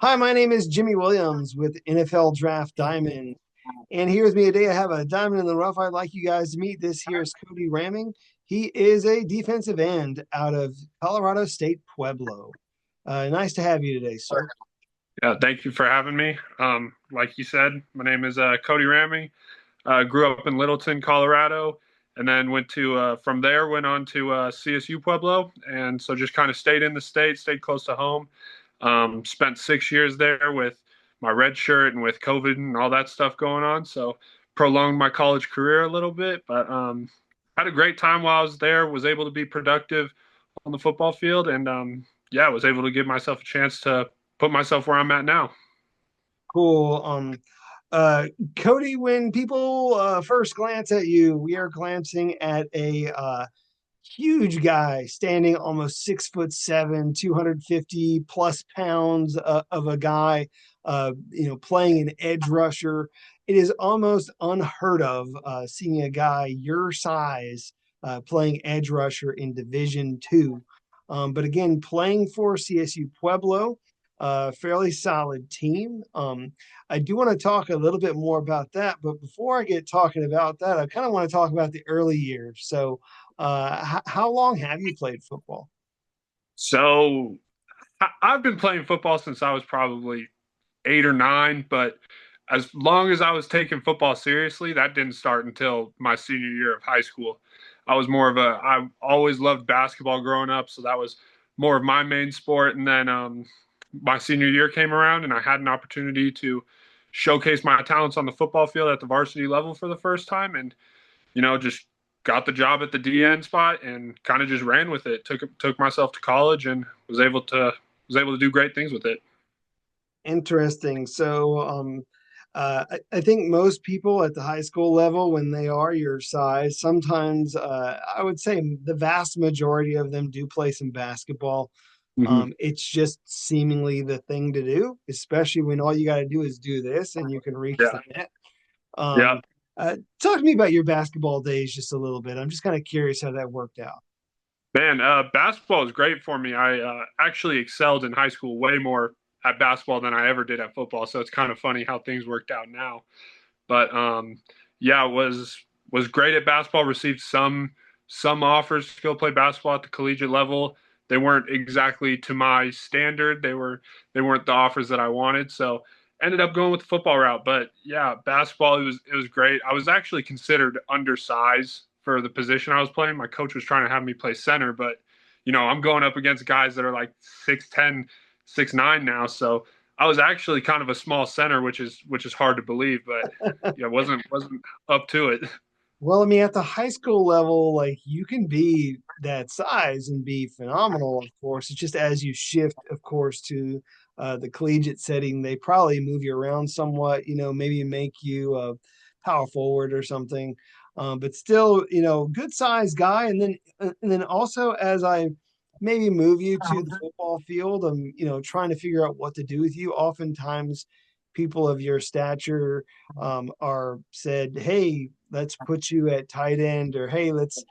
Hi, my name is Jimmy Williams with NFL Draft Diamond. And here with me today, I have a diamond in the rough I'd like you guys to meet. This here is Cody Ramming. He is a defensive end out of Colorado State-Pueblo. Nice to have you today, sir. Yeah, thank you for having me. Like you said, my name is Cody Ramming. Grew up in Littleton, Colorado, and then from there went on to CSU Pueblo, and so just kind of stayed in the state, stayed close to home. Spent 6 years there with my red shirt and with COVID and all that stuff going on, so prolonged my college career a little bit, but had a great time while I was there. Was able to be productive on the football field, and yeah, was able to give myself a chance to put myself where I'm at now. Cool. Uh, Cody, when people first glance at you, we are glancing at a huge guy standing almost 6'7", 250 plus pounds of a guy, playing an edge rusher. It is almost unheard of seeing a guy your size playing edge rusher in Division II. But again, playing for CSU Pueblo, fairly solid team. I do want to talk a little bit more about that, but before I get talking about that, I kind of want to talk about the early years. So, how long have you played football? So I've been playing football since I was probably 8 or 9, but as long as I was taking football seriously, that didn't start until my senior year of high school. I always loved basketball growing up, so that was more of my main sport. And then my senior year came around, and I had an opportunity to showcase my talents on the football field at the varsity level for the first time. And just got the job at the DN spot and kind of just ran with it. Took myself to college and was able to do great things with it. Interesting. So, I think most people at the high school level, when they are your size, sometimes I would say the vast majority of them do play some basketball. Hmm. It's just seemingly the thing to do, especially when all you got to do is do this and you can reach the Yeah, net. yeah, Um, Talk to me about your basketball days just a little bit. I'm just kind of curious how that worked out. man. Basketball is great for me. I actually excelled in high school way more at basketball than I ever did at football. So it's kind of funny how things worked out now. But yeah, was great at basketball. Received some offers to go play basketball at the collegiate level. They weren't exactly to my standard. They weren't the offers that I wanted. So ended up going with the football route. But yeah, basketball it was great. I was actually considered undersized for the position I was playing. My coach was trying to have me play center, but I'm going up against guys that are like 6'10", 6'9" now. So I was actually kind of a small center, which is hard to believe, but yeah, wasn't up to it. Well, I mean, at the high school level, like you can be that size and be phenomenal, of course. It's just as you shift, of course, to the collegiate setting, they probably move you around somewhat, maybe make you a power forward or something. But still, good size guy. And then also as I maybe move you to the football field, I'm, trying to figure out what to do with you. Oftentimes people of your stature are said, hey, let's put you at tight end, or hey, let's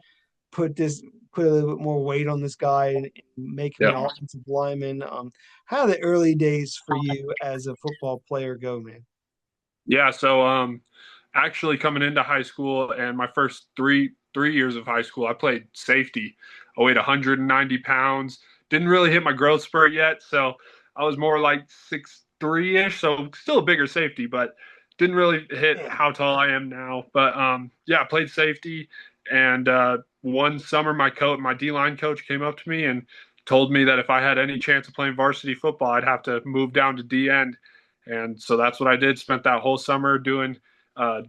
put this put a little bit more weight on this guy and make him an Yeah. offensive lineman. How the early days for you as a football player go, man? Yeah, so actually coming into high school and my first three years of high school, I played safety. I weighed 190 pounds. Didn't really hit my growth spurt yet, so I was more like 6'3" ish, so still a bigger safety, but didn't really hit Man, how tall I am now. But yeah, I played safety, and one summer my D line coach came up to me and told me that if I had any chance of playing varsity football, I'd have to move down to D end. And so that's what I did. Spent that whole summer doing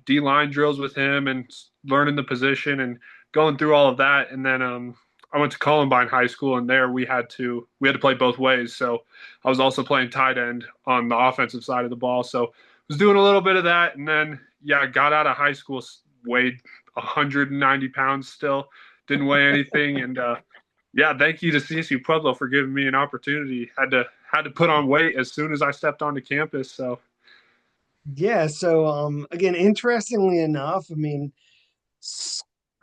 D line drills with him and learning the position and going through all of that. And then I went to Columbine High School, and there we had to play both ways. So I was also playing tight end on the offensive side of the ball. So I was doing a little bit of that, and then yeah, I got out of high school, weighed 190 pounds still, didn't weigh anything, and yeah, thank you to CSU Pueblo for giving me an opportunity. Had to put on weight as soon as I stepped onto campus. So yeah. So again, interestingly enough, I mean,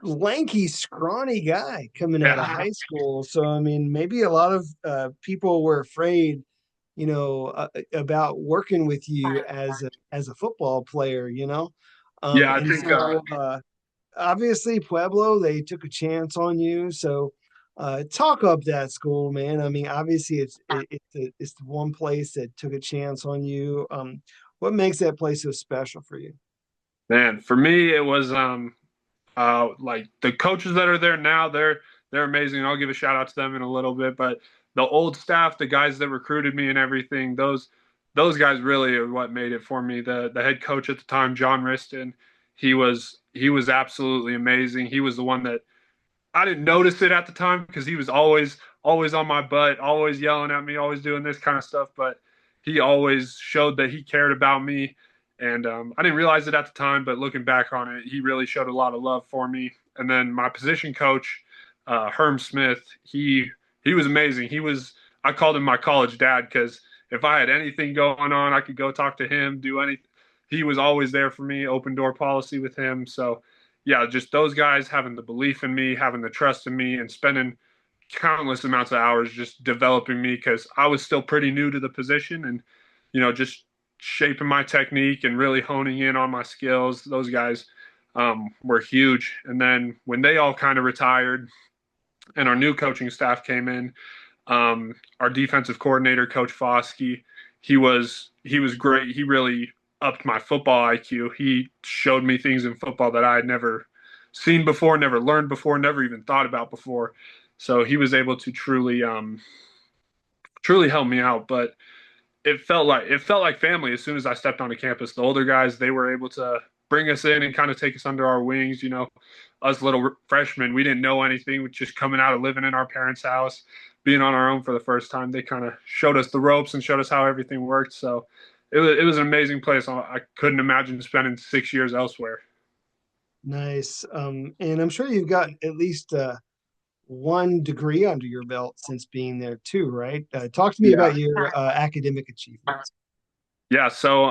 lanky, scrawny guy coming out of yeah, high school. So I mean, maybe a lot of people were afraid about working with you as a football player, Yeah, I and think so obviously Pueblo, they took a chance on you. So talk up that school, man. I mean, obviously it's the one place that took a chance on you. What makes that place so special for you? man, for me it was like the coaches that are there now, they're amazing. I'll give a shout out to them in a little bit, but the old staff, the guys that recruited me and everything, those guys really are what made it for me. The head coach at the time, John Riston, he was absolutely amazing. He was the one that I didn't notice it at the time because he was always on my butt, always yelling at me, always doing this kind of stuff. But he always showed that he cared about me, and I didn't realize it at the time. But looking back on it, he really showed a lot of love for me. And then my position coach, Herm Smith, he was amazing. I called him my college dad because if I had anything going on, I could go talk to him, do anything. He was always there for me, open door policy with him. So yeah, just those guys having the belief in me, having the trust in me, and spending countless amounts of hours just developing me because I was still pretty new to the position and, just shaping my technique and really honing in on my skills. Those guys were huge. And then when they all kind of retired and our new coaching staff came in, our defensive coordinator, Coach Foskey, he was great. He really upped my football IQ. He showed me things in football that I had never seen before, never learned before, never even thought about before. So he was able to truly help me out. But it felt like family as soon as I stepped onto campus. The older guys, they were able to bring us in and kind of take us under our wings. Us little freshmen, we didn't know anything, with just coming out of living in our parents' house, being on our own for the first time. They kind of showed us the ropes and showed us how everything worked. So it was an amazing place. I couldn't imagine spending 6 years elsewhere. Nice. And I'm sure you've got at least one degree under your belt since being there too, right? Talk to me Yeah. about your academic achievements. Yeah. So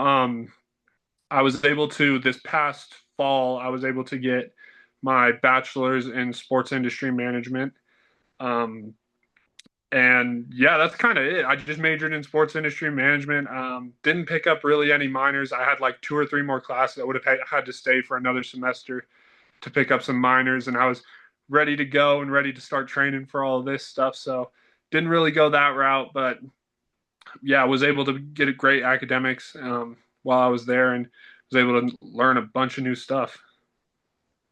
I was able to this past fall. I was able to get my bachelor's in sports industry management. Um, and yeah, that's kind of it. I just majored in sports industry management. Didn't pick up really any minors. I had like two or three more classes. I would have had to stay for another semester to pick up some minors, and I was ready to go and ready to start training for all of this stuff. So didn't really go that route, but yeah, I was able to get a great academics while I was there, and was able to learn a bunch of new stuff.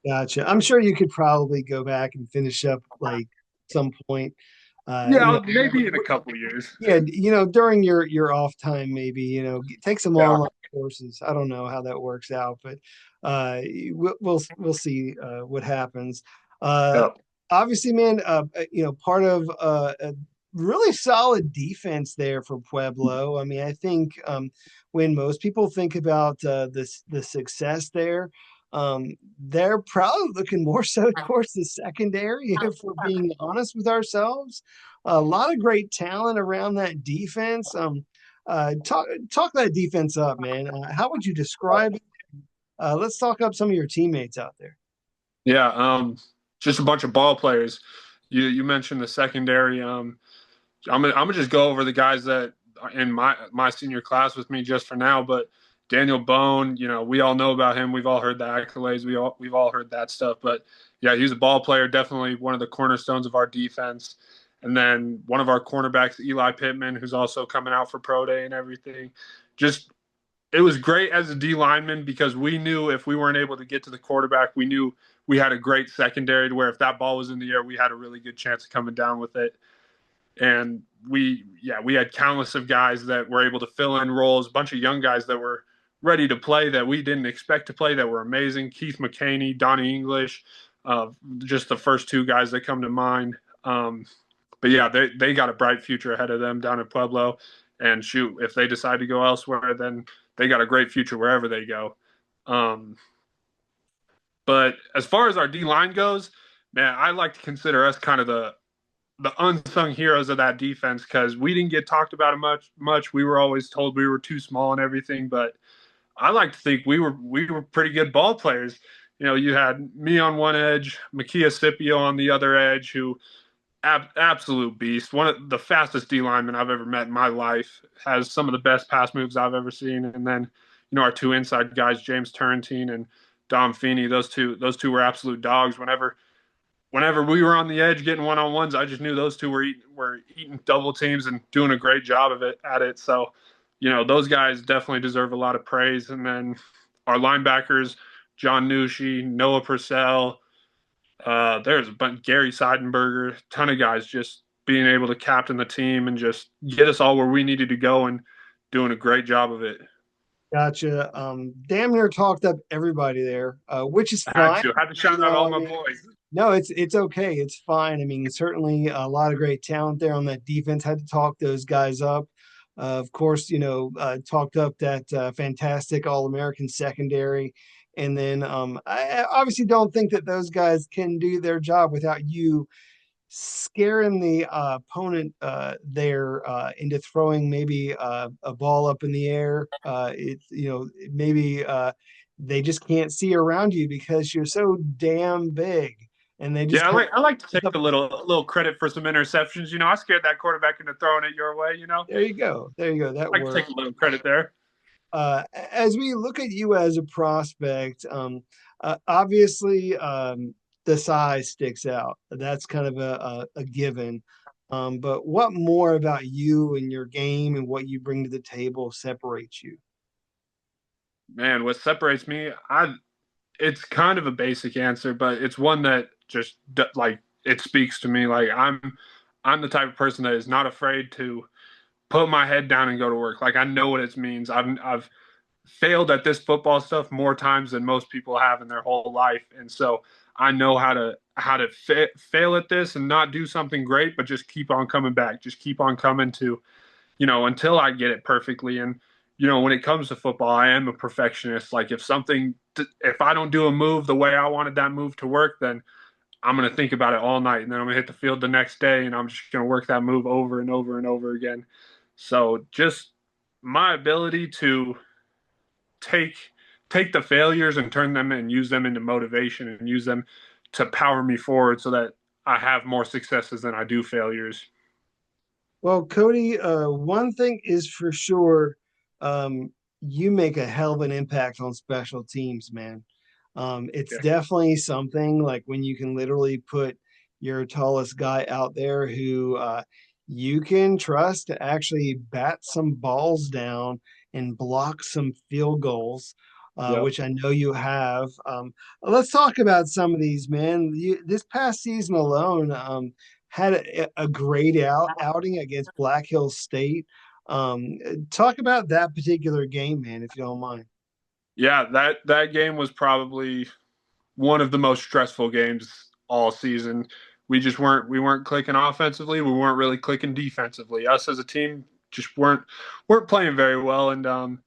Gotcha. I'm sure you could probably go back and finish up like some point. Uh, you Yeah, know, maybe in a couple years. yeah, during your off time, maybe take some Yeah. online courses. I don't know how that works out, but we'll see what happens. Uh, Yeah. Obviously, man, part of a really solid defense there for Pueblo. I mean, I think when most people think about the success there, they're probably looking more so towards the secondary, if we're being honest with ourselves. A lot of great talent around that defense. Talk that defense up, man. How would you describe it? Let's talk up some of your teammates out there. Yeah, just a bunch of ball players. You mentioned the secondary. I'm gonna just go over the guys that are in my senior class with me just for now. But Daniel Bone, we all know about him. We've all heard the accolades. We've all heard that stuff. But yeah, he's a ball player, definitely one of the cornerstones of our defense. And then one of our cornerbacks, Eli Pittman, who's also coming out for pro day and everything. Just it was great as a D lineman because we knew if we weren't able to get to the quarterback, we knew we had a great secondary to where if that ball was in the air, we had a really good chance of coming down with it. And we had countless of guys that were able to fill in roles, a bunch of young guys that were ready to play that we didn't expect to play that were amazing. Keith McCaney, Donnie English, just the first two guys that come to mind. But yeah, they got a bright future ahead of them down at Pueblo. And shoot, if they decide to go elsewhere, then they got a great future wherever they go. Um, but as far as our D line goes, man, I like to consider us kind of the unsung heroes of that defense because we didn't get talked about it much. We were always told we were too small and everything, but I like to think we were pretty good ball players. You had me on one edge, Makia Scipio on the other edge, who Absolute beast. One of the fastest D linemen I've ever met in my life. Has some of the best pass moves I've ever seen. And then, our two inside guys, James Turrentine and Dom Feeney. Those two were absolute dogs. Whenever we were on the edge getting one on ones, I just knew those two were eating double teams and doing a great job of it at it. So, those guys definitely deserve a lot of praise. And then our linebackers, John Nushi, Noah Purcell. There's a bunch, Gary Seidenberger, ton of guys just being able to captain the team and just get us all where we needed to go and doing a great job of it. Gotcha. Damn near talked up everybody there, which is I had fine. to had to shout out all I my mean, boys. no, it's okay. It's fine. I mean, certainly a lot of great talent there on that defense. Had to talk those guys up. Of course, talked up that fantastic All-American secondary. And then I obviously don't think that those guys can do their job without you scaring the opponent there into throwing maybe a ball up in the air. Maybe they just can't see around you because you're so damn big, and they just Yeah, I kind like I like to take of. a little credit for some interceptions. I scared that quarterback into throwing it your way. There you go. There you go. That I can take works. a little credit there. As we look at you as a prospect, obviously the size sticks out. That's kind of a given. But what more about you and your game and what you bring to the table separates you? Man, what separates me, it's kind of a basic answer, but it's one that just like it speaks to me. Like I'm the type of person that is not afraid to put my head down and go to work. Like I know what it means. I've failed at this football stuff more times than most people have in their whole life, and so I know how to fail at this and not do something great, but just keep on coming back. Just keep on coming to until I get it perfectly. And when it comes to football, I am a perfectionist. Like if I don't do a move the way I wanted that move to work, then I'm going to think about it all night, and then I'm going to hit the field the next day, and I'm just going to work that move over and over and over again. So just my ability to take take the failures and turn them and use them into motivation and use them to power me forward so that I have more successes than I do failures. Well, Cody, one thing is for sure, um, you make a hell of an impact on special teams, man. It's Yeah. definitely something like when you can literally put your tallest guy out there who you can trust to actually bat some balls down and block some field goals, Yep. which I know you have. Let's talk about some of these, man. This past season alone, had a great outing against Black Hills State. Talk about that particular game, man, if you don't mind. Yeah, that game was probably one of the most stressful games all season. We weren't clicking offensively. We weren't really clicking defensively. Us as a team just weren't playing very well, and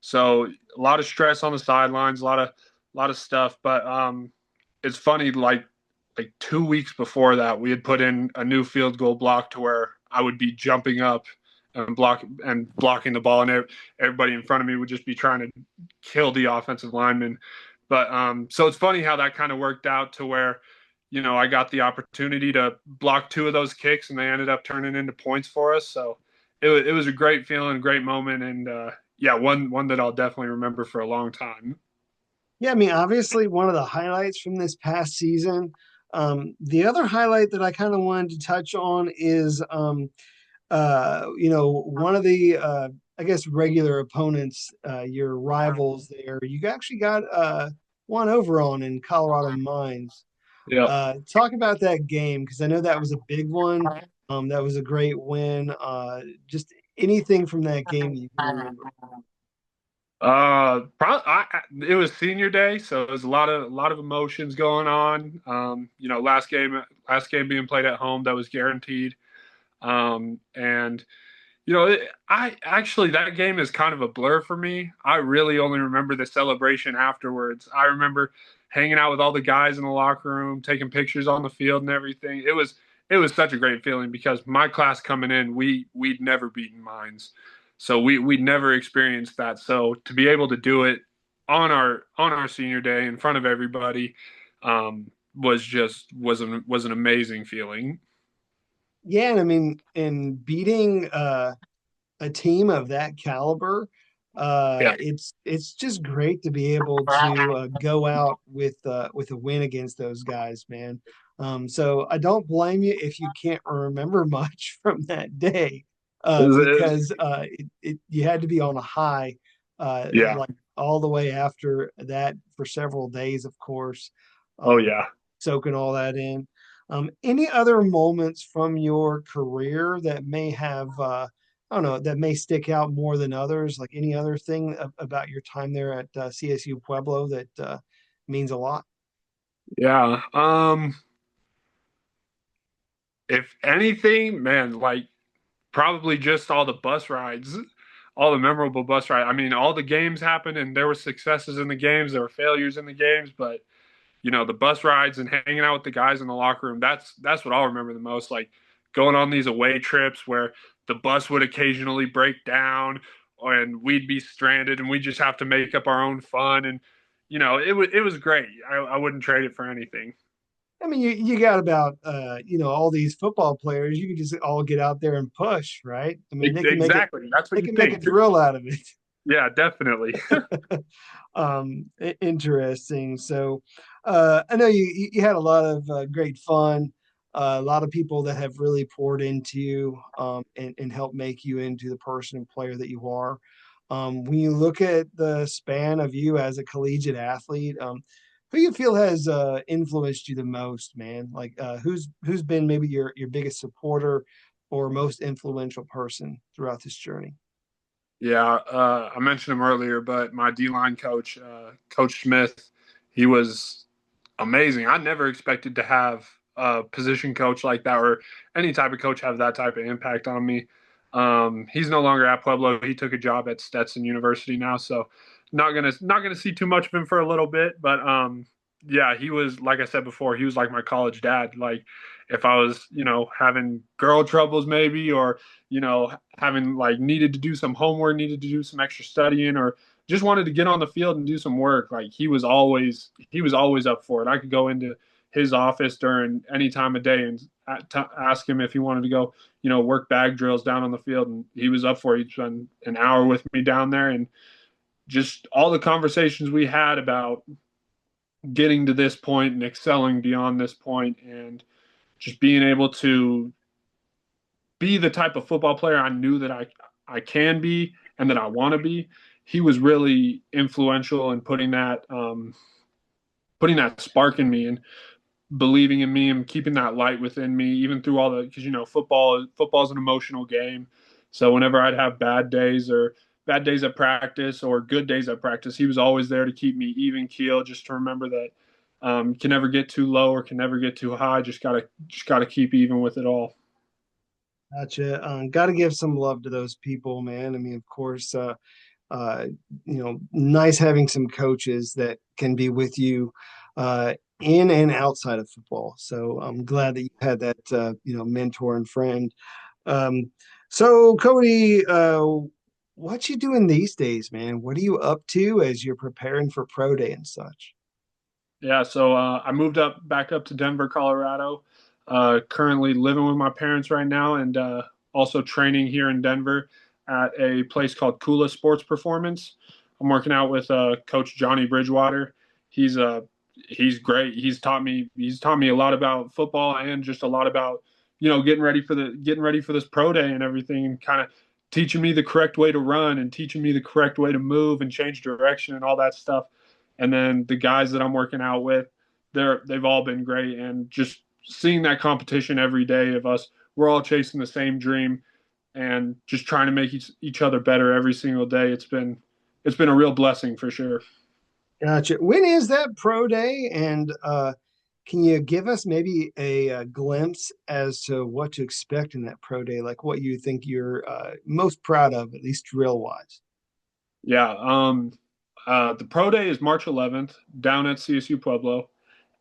so a lot of stress on the sidelines, a lot of stuff. But it's funny, like 2 weeks before that, we had put in a new field goal block to where I would be jumping up and blocking the ball, and everybody in front of me would just be trying to kill the offensive lineman. But so it's funny how that kind of worked out to where, I got the opportunity to block two of those kicks, and they ended up turning into points for us. So it was a great feeling, a great moment, and yeah, one that I'll definitely remember for a long time. Yeah, I mean, obviously, one of the highlights from this past season. The other highlight that I kind of wanted to touch on is, one of the, I guess, regular opponents, your rivals there. You actually got one over on in Colorado Mines. Yep. Talk about that game because I know that was a big one. That was a great win. Just anything from that game that you can remember. It was senior day, so there's a lot of emotions going on. Last game being played at home, that was guaranteed. And I actually that game is kind of a blur for me. I really only remember the celebration afterwards. I remember hanging out with all the guys in the locker room, taking pictures on the field and everything. It was such a great feeling because my class coming in, we'd never beaten mines, so we'd never experienced that. So to be able to do it on our senior day in front of everybody was an amazing feeling. Yeah, and I mean, in beating a team of that caliber, Yeah. it's just great to be able to go out with a win against those guys, man. So I don't blame you if you can't remember much from that day, because you had to be on a high, Yeah. like all the way after that for several days, of course, Oh um, yeah. soaking all that in. Any other moments from your career that may have I don't know, that may stick out more than others? Like any other thing about your time there at CSU Pueblo that means a lot? Yeah. If anything, man, like probably just all the bus rides, all the memorable bus rides. I mean, all the games happened and there were successes in the games, there were failures in the games, but the bus rides and hanging out with the guys in the locker room, that's what I'll remember the most. Like going on these away trips where the bus would occasionally break down and we'd be stranded and we just have to make up our own fun and it was great. I wouldn't trade it for anything. I mean, you got about all these football players. You can just all get out there and push, right? I mean, Exactly. That's what they you can make a think. drill out of it. Yeah, definitely. Interesting. So, I know you had a lot of great fun. A lot of people that have really poured into you and helped make you into the person and player that you are. When you look at the span of you as a collegiate athlete, who you feel has influenced you the most, man? Like, who's been maybe your biggest supporter or most influential person throughout this journey? Yeah, I mentioned him earlier, but my D-line coach, Coach Smith, he was amazing. I never expected to have a position coach like that or any type of coach have that type of impact on me. He's no longer at Pueblo. He took a job at Stetson University now, so not gonna see too much of him for a little bit. But yeah, he was like I said before, he was like my college dad. Like if I was, having girl troubles maybe, or having like needed to do some homework, needed to do some extra studying, or just wanted to get on the field and do some work. Like he was always up for it. I could go into his office during any time of day and ask him if he wanted to go, work bag drills down on the field, and he was up for it. He'd spend an hour with me down there, and just all the conversations we had about getting to this point and excelling beyond this point, and just being able to be the type of football player I knew that I can be and that I want to be. He was really influential in putting that spark in me and believing in me and keeping that light within me, even through all the because football's an emotional game. So whenever I'd have bad days or bad days at practice or good days at practice, he was always there to keep me even keel, just to remember that can never get too low or can never get too high. Just gotta keep even with it all. Gotcha. Got to give some love to those people, man. I mean, of course, uh, nice having some coaches that can be with you in and outside of football. So I'm glad that you had that, mentor and friend. Um, so Cody, what you doing these days, man? What are you up to as you're preparing for pro day and such? Yeah, so I moved back up to Denver, Colorado. Currently living with my parents right now, and also training here in Denver at a place called Kula Sports Performance. I'm working out with Coach Johnny Bridgewater. He's great. He's taught me a lot about football and just a lot about getting ready for this pro day and everything, and kind of teaching me the correct way to run and teaching me the correct way to move and change direction and all that stuff. And then the guys that I'm working out with, they've all been great. And just seeing that competition every day of us, we're all chasing the same dream and just trying to make each other better every single day. It's been a real blessing for sure. Gotcha. When is that pro day? And can you give us maybe a glimpse as to what to expect in that pro day? Like what you think you're most proud of, at least drill wise? Yeah. The pro day is March 11th down at CSU Pueblo.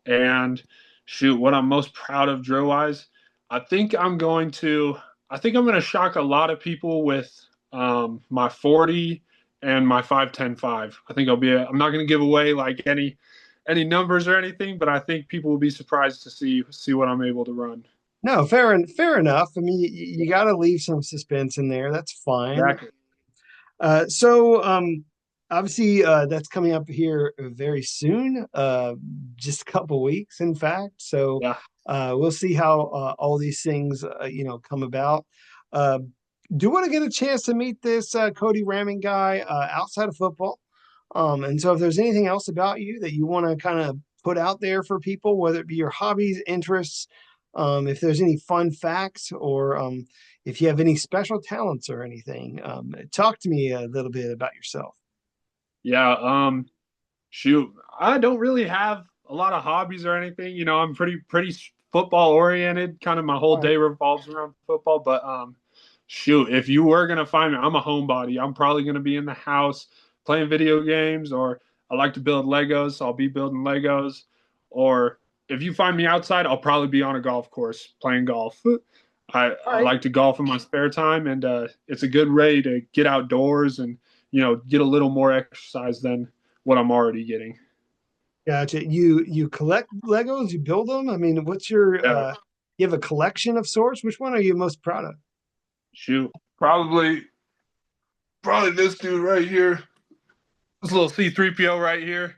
And shoot, what I'm most proud of drill wise, I think I'm going to, I think I'm going to shock a lot of people with my 40 and my 5.10.5. I think I'm not going to give away like any numbers or anything, but I think people will be surprised to see what I'm able to run. No, fair enough. I mean, you got to leave some suspense in there. That's fine. Exactly. So obviously that's coming up here very soon, just a couple weeks, in fact. So Yeah. we'll see how all these things come about. Uh, do want to get a chance to meet this Cody Ramming guy outside of football. And so if there's anything else about you that you want to kind of put out there for people, whether it be your hobbies, interests, if there's any fun facts, or if you have any special talents or anything, talk to me a little bit about yourself. Yeah. Shoot, I don't really have a lot of hobbies or anything. I'm pretty football oriented. Kind of my whole All right. day revolves around football. But shoot, if you were gonna find me, I'm a homebody. I'm probably gonna be in the house playing video games, or I like to build Legos, so I'll be building Legos. Or if you find me outside, I'll probably be on a golf course playing golf. All I right. like to golf in my spare time, and it's a good way to get outdoors and get a little more exercise than what I'm already getting. Gotcha. You collect Legos, you build them. I mean, what's your Yeah, you have a collection of sorts? Which one are you most proud of? shoot, probably this dude right here, this little C3PO right here.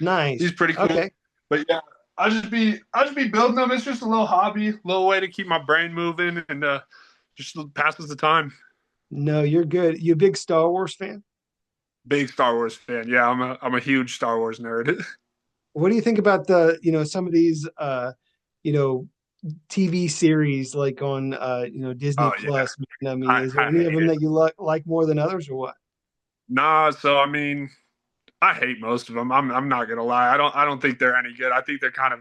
Nice. He's pretty cool. Okay. But yeah, I just be building them. It's just a little hobby, a little way to keep my brain moving and just passes the time. No, you're good. You a big Star Wars fan? Big Star Wars fan. Yeah, I'm a huge Star Wars nerd. What do you think about the, some of these you know, TV series like on Disney Oh yeah, Plus? I mean, I, is there I any of hate them it. that you like more than others or what? Nah, so I mean, I hate most of them. I'm not gonna lie. I don't think they're any good. I think they're kind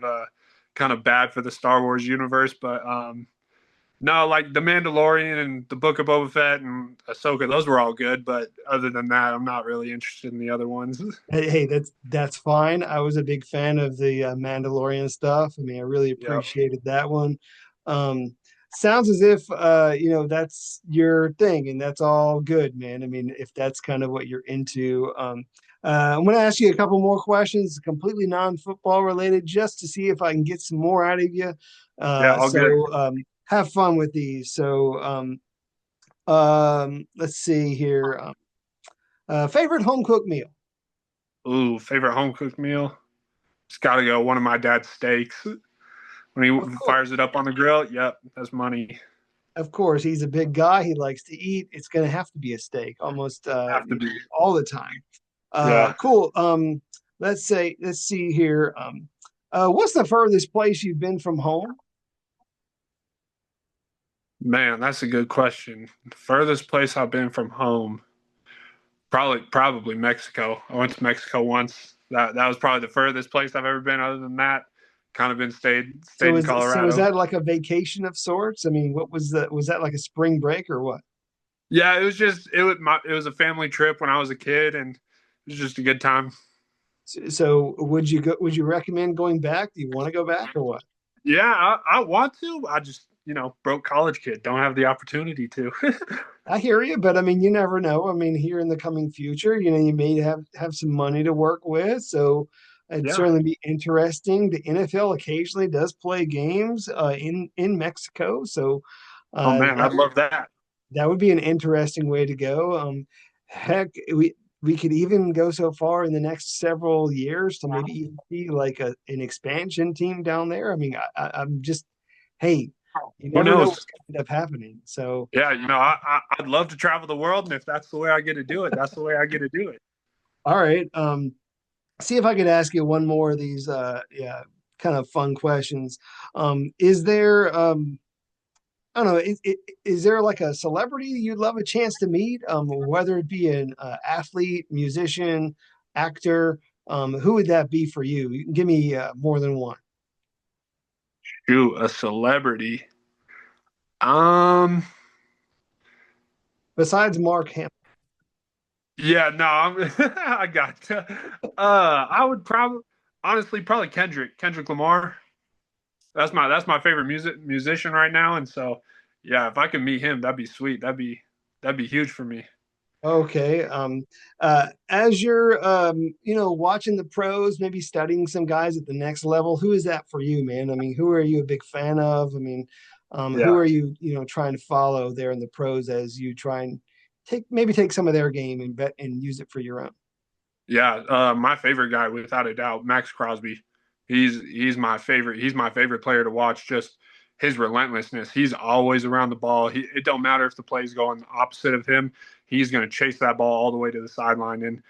of bad for the Star Wars universe. But no, like the Mandalorian and the Book of Boba Fett and Ahsoka, those were all good. But other than that, I'm not really interested in the other ones. Hey, that's fine. I was a big fan of the Mandalorian stuff. I mean, I really Yep. appreciated that one. Um, sounds as if that's your thing, and that's all good, man. I mean, if that's kind of what you're into. I'm going to ask you a couple more questions, completely non-football related, just to see if I can get some more out of you. Yeah, all good. Have fun with these. Let's see here. Favorite home cooked meal? Ooh, favorite home cooked meal? It's got to go one of my dad's steaks. When Of he course. fires it up on the grill, yep, that's money. Of course, he's a big guy. He likes to eat. It's going to have to be a steak almost Have to be. all the time. Yeah. Cool. Let's see here. What's the furthest place you've been from home? Man, that's a good question. The furthest place I've been from home, probably Mexico. I went to Mexico once. That was probably the furthest place I've ever been. Other than that, kind of been stayed in So is Colorado. that like a vacation of sorts? I mean, what was that like a spring break or what? Yeah, it was a family trip when I was a kid, and it was just a good time. So would you recommend going back? Do you want to go back or what? Yeah, I want to. I just broke college kid, don't have the opportunity to. I hear you, but I mean, you never know. I mean, here in the coming future, you may have some money to work with, so it'd Yeah. certainly be interesting. The NFL occasionally does play games in Mexico, so Oh man, that I'd love that. that would be an interesting way to go. Heck, we could even go so far in the next several years to maybe even see like an expansion team down there. I mean, I'm just, hey, you Who never know what's knows? going to end up happening. So. Yeah, I'd love to travel the world, and if that's the way I get to do it, that's the way I get to do it. All right. See if I could ask you one more of these yeah, kind of fun questions. Is there I don't know, is there like a celebrity you'd love a chance to meet? Whether it be an athlete, musician, actor, who would that be for you? You can give me more than one. Shoot, a celebrity. Um, Besides Mark Hamill. yeah, no, I got. I would probably Kendrick Lamar. That's my favorite musician right now, and so yeah, if I could meet him, that'd be sweet. That'd be huge for me. Okay. As you're, watching the pros, maybe studying some guys at the next level, who is that for you, man? I mean, who are you a big fan of? I mean, who Yeah. are you, trying to follow there in the pros as you try and maybe take some of their game and bet and use it for your own? Yeah, my favorite guy, without a doubt, Max Crosby. He's my favorite. He's my favorite player to watch. Just his relentlessness. He's always around the ball. It don't matter if the play's going opposite of him. He's going to chase that ball all the way to the sideline, and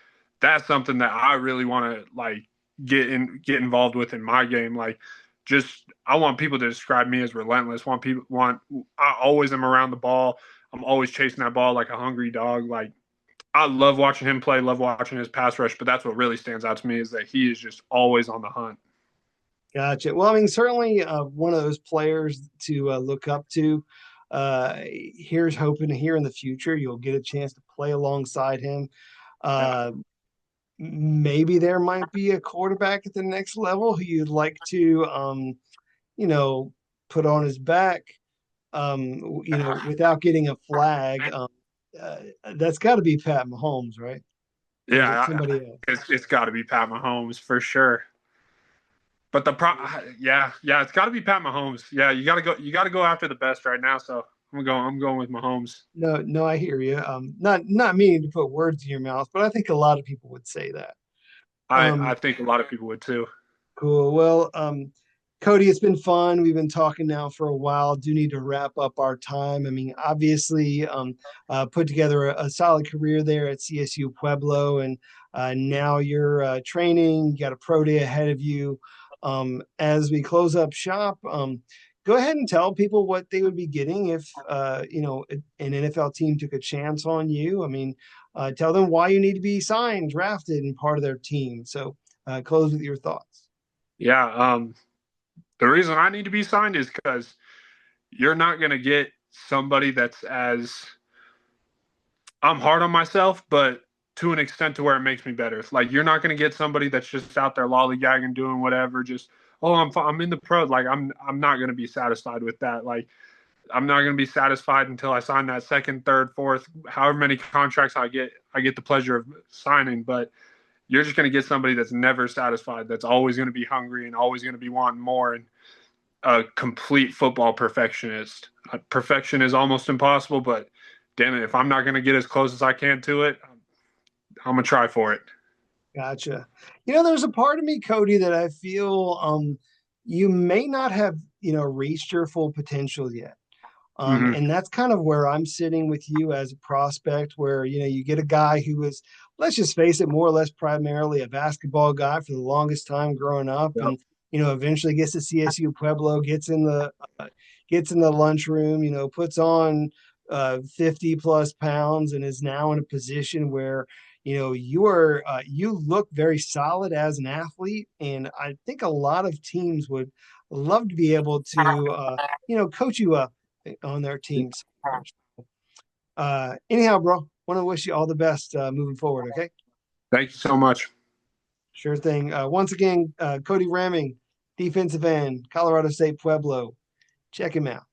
that's something that I really want to like get involved with in my game. Like, just I want people to describe me as relentless. I always am around the ball. I'm always chasing that ball like a hungry dog. Like I love watching him play, love watching his pass rush, but that's what really stands out to me is that he is just always on the hunt. Gotcha. Well, I mean, certainly one of those players to look up to. Here's hoping here in the future you'll get a chance to play alongside him. Yeah. Uh, Maybe there might be a quarterback at the next level who you'd like to, you know, put on his back, without getting a flag. Uh, that's got to be Pat Mahomes, right? Or is it Yeah, somebody else? it's got to be Pat Mahomes for sure. But yeah, it's got to be Pat Mahomes. Yeah, you got to go after the best right now. So I'm going with Mahomes. No, no, I hear you. Not meaning to put words in your mouth, but I think a lot of people would say that. I Um, think a lot of people would too. Cool. Well, Cody, it's been fun. We've been talking now for a while. Do need to wrap up our time. I mean, obviously, put together a solid career there at CSU Pueblo, and now you're training. You got a pro day ahead of you. As we close up shop, go ahead and tell people what they would be getting if an NFL team took a chance on you. I mean, tell them why you need to be signed, drafted, and part of their team. So, close with your thoughts. Yeah, the reason I need to be signed is because you're not going to get somebody that's as I'm hard on myself, but to an extent to where it makes me better. Like you're not going to get somebody that's just out there lollygagging, doing whatever. Just I'm in the pros. Like I'm not going to be satisfied with that. Like I'm not going to be satisfied until I sign that second, third, fourth, however many contracts I get. I get the pleasure of signing, but you're just going to get somebody that's never satisfied. That's always going to be hungry and always going to be wanting more. And a complete football perfectionist. Perfection is almost impossible, but damn it, if I'm not going to get as close as I can to it, I'm gonna try for it. Gotcha. There's a part of me, Cody, that I feel you may not have, reached your full potential yet. Hmm. And that's kind of where I'm sitting with you as a prospect, where, you get a guy who was, let's just face it, more or less primarily a basketball guy for the longest time growing up. Yep. And, eventually gets to CSU Pueblo, gets in the lunchroom, puts on 50 plus pounds and is now in a position where, you look very solid as an athlete. And I think a lot of teams would love to be able to, coach you up on their teams. Anyhow, bro, want to wish you all the best moving forward. Okay, Thank you so much. sure thing. Once again, Cody Ramming, defensive end, Colorado State Pueblo. Check him out.